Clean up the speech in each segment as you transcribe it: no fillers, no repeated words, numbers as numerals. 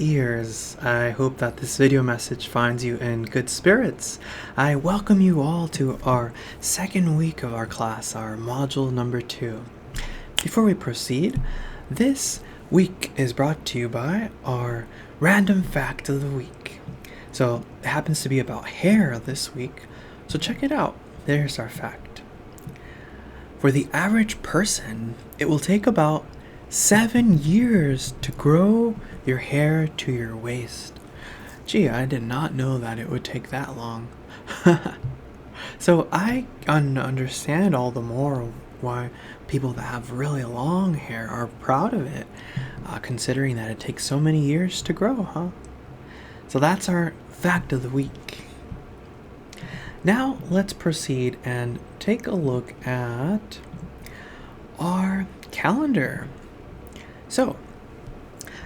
ears. I hope that this video message finds you in good spirits. I welcome you all to our second week of our class, our module number 2. Before we proceed, this week is brought to you by our random fact of the week. So it happens to be about hair this week, so check it out. There's our fact. For the average person, it will take about 7 years to grow your hair to your waist. Gee, I did not know that it would take that long. So I understand all the more why people that have really long hair are proud of it, considering that it takes so many years to grow, huh? So that's our fact of the week. Now let's proceed and take a look at our calendar. So,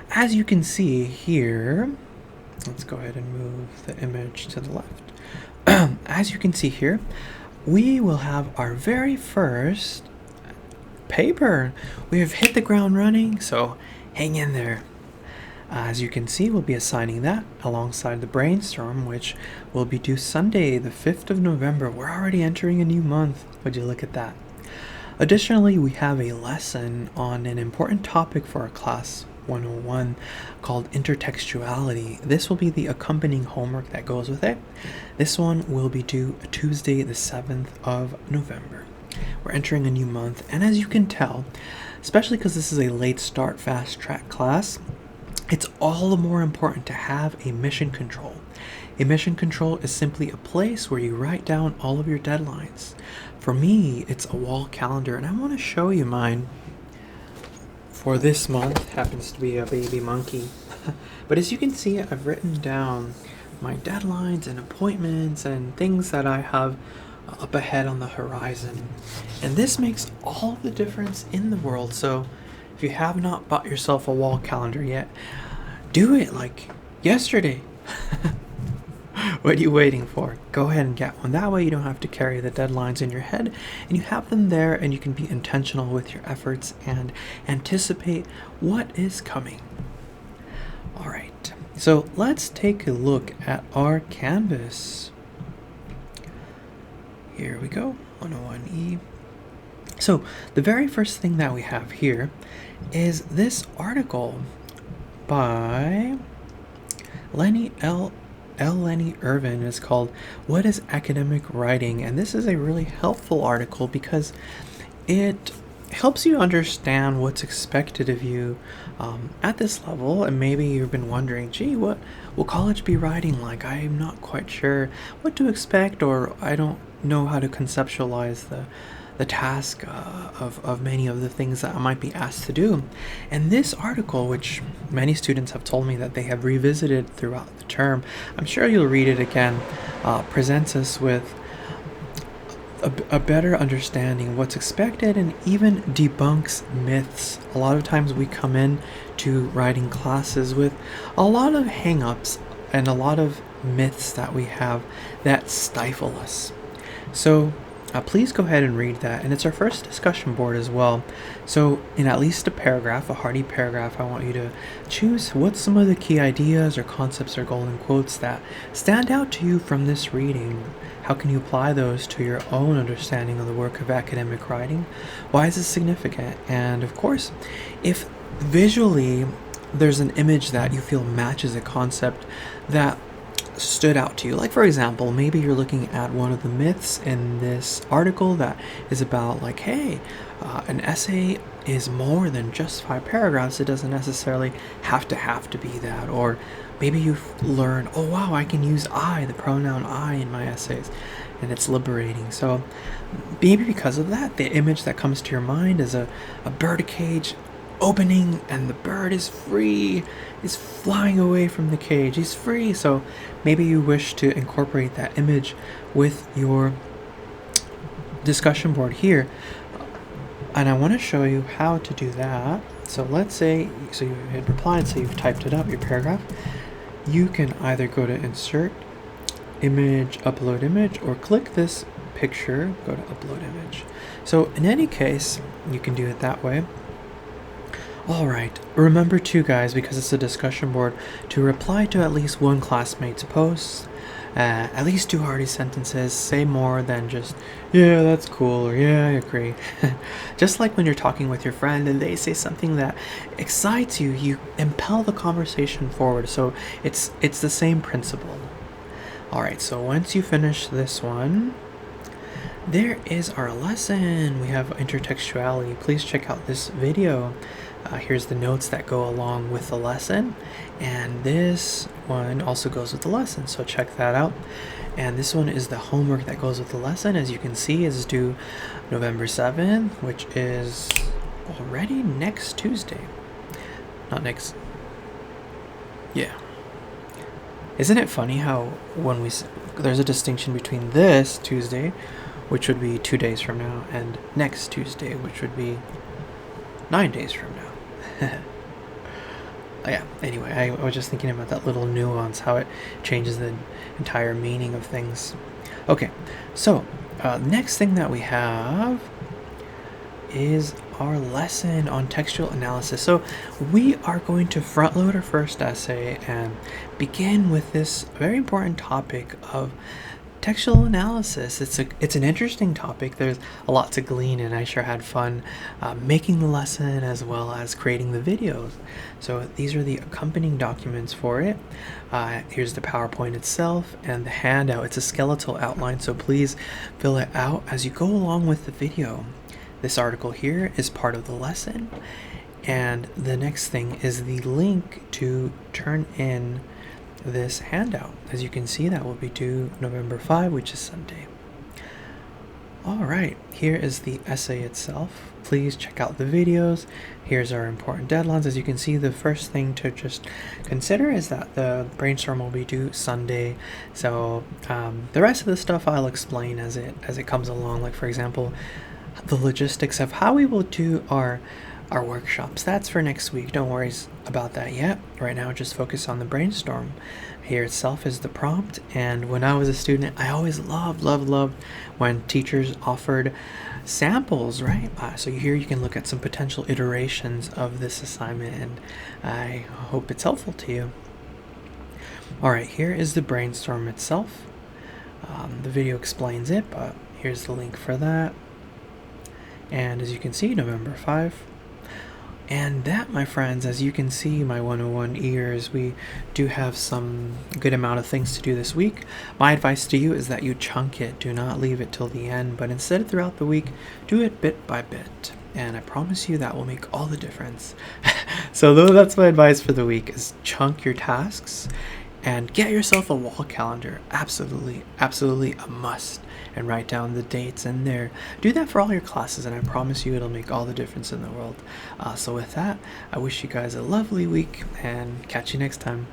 as you can see here, let's go ahead and move the image to the left. As you can see here, we will have our very first paper. We have hit the ground running, so hang in there. As you can see, we'll be assigning that alongside the brainstorm, which will be due Sunday, the 5th of November. We're already entering a new month. Would you look at that? Additionally, we have a lesson on an important topic for our class 101 called intertextuality. This will be the accompanying homework that goes with it. This one will be due Tuesday, the 7th of November. We're entering a new month, and as you can tell, especially because this is a late start fast track class, it's all the more important to have a mission control. A mission control is simply a place where you write down all of your deadlines. For me, it's a wall calendar, and I want to show you mine. For this month, happens to be a baby monkey. But as you can see, I've written down my deadlines and appointments and things that I have up ahead on the horizon. And this makes all the difference in the world. So if you have not bought yourself a wall calendar yet, do it like yesterday. What are you waiting for? Go ahead and get one. That way you don't have to carry the deadlines in your head, and you have them there, and you can be intentional with your efforts and anticipate what is coming. All right, so let's take a look at our canvas. Here we go, 101E. So the very first thing that we have here is this article by Lenny Irvin. Is called "What is Academic Writing?" And this is a really helpful article because it helps you understand what's expected of you at this level. And maybe you've been wondering, gee, what will college be writing like? I'm not quite sure what to expect, or I don't know how to conceptualize the task of many of the things that I might be asked to do. And this article, which many students have told me that they have revisited throughout the term, I'm sure you'll read it again, presents us with a better understanding of what's expected and even debunks myths. A lot of times we come in to writing classes with a lot of hang-ups and a lot of myths that we have that stifle us. So please go ahead and read that, and it's our first discussion board as well. So in at least a paragraph, a hearty paragraph, I want you to choose what's some of the key ideas or concepts or golden quotes that stand out to you from this reading. How can you apply those to your own understanding of the work of academic writing? Why is this significant? And of course, if visually there's an image that you feel matches a concept that stood out to you. Like, for example, maybe you're looking at one of the myths in this article that is about like, hey, an essay is more than just 5 paragraphs. It doesn't necessarily have to be that. Or maybe you've learned, oh wow, I can use I, the pronoun I, in my essays, and it's liberating. So maybe because of that, the image that comes to your mind is a bird cage opening, and the bird is free. He's flying away from the cage. He's free. So maybe you wish to incorporate that image with your discussion board here. And I want to show you how to do that. So let's say, so you hit reply, and so you've typed it up, your paragraph. You can either go to insert, image, upload image, or click this picture, go to upload image. So in any case, you can do it that way. Alright, remember too guys, because it's a discussion board, to reply to at least one classmate's post. At least 2 hearty sentences, say more than just, yeah, that's cool, or yeah, I agree. Just like when you're talking with your friend and they say something that excites you, you impel the conversation forward. So it's the same principle. Alright, so once you finish this one, there is our lesson. We have intertextuality. Please check out this video. Here's the notes that go along with the lesson, and this one also goes with the lesson, so check that out. And this one is the homework that goes with the lesson. As you can see, is due November 7th, which is already next Tuesday. Not next. Yeah. Isn't it funny how when there's a distinction between this Tuesday, which would be 2 days from now, and next Tuesday, which would be 9 days from now. Yeah, anyway, I was just thinking about that little nuance, how it changes the entire meaning of things. Okay, so next thing that we have is our lesson on textual analysis. So we are going to front load our first essay and begin with this very important topic of textual analysis. It's an interesting topic. There's a lot to glean, and I sure had fun making the lesson as well as creating the videos. So these are the accompanying documents for it. Here's the PowerPoint itself and the handout. It's a skeletal outline, so please fill it out as you go along with the video. This article here is part of the lesson, and the next thing is the link to turn in this handout. As you can see, that will be due November 5, which is Sunday. Alright, here is the essay itself. Please check out the videos. Here's our important deadlines. As you can see, the first thing to just consider is that the brainstorm will be due Sunday. So the rest of the stuff I'll explain as it comes along. Like, for example, the logistics of how we will do our workshops. That's for next week. Don't worry about that yet. Right now, just focus on the brainstorm. Here itself is the prompt, and when I was a student, I always loved when teachers offered samples, right? So here you can look at some potential iterations of this assignment, and I hope it's helpful to you. Alright, here is the brainstorm itself. The video explains it, but here's the link for that. And as you can see, November 5. And that, my friends, as you can see, my 101 ears, we do have some good amount of things to do this week. My advice to you is that you chunk it. Do not leave it till the end, but instead throughout the week, do it bit by bit. And I promise you that will make all the difference. So that's my advice for the week, is chunk your tasks and get yourself a wall calendar. Absolutely a must. And write down the dates in there. Do that for all your classes, and I promise you it'll make all the difference in the world. So with that, I wish you guys a lovely week, and catch you next time.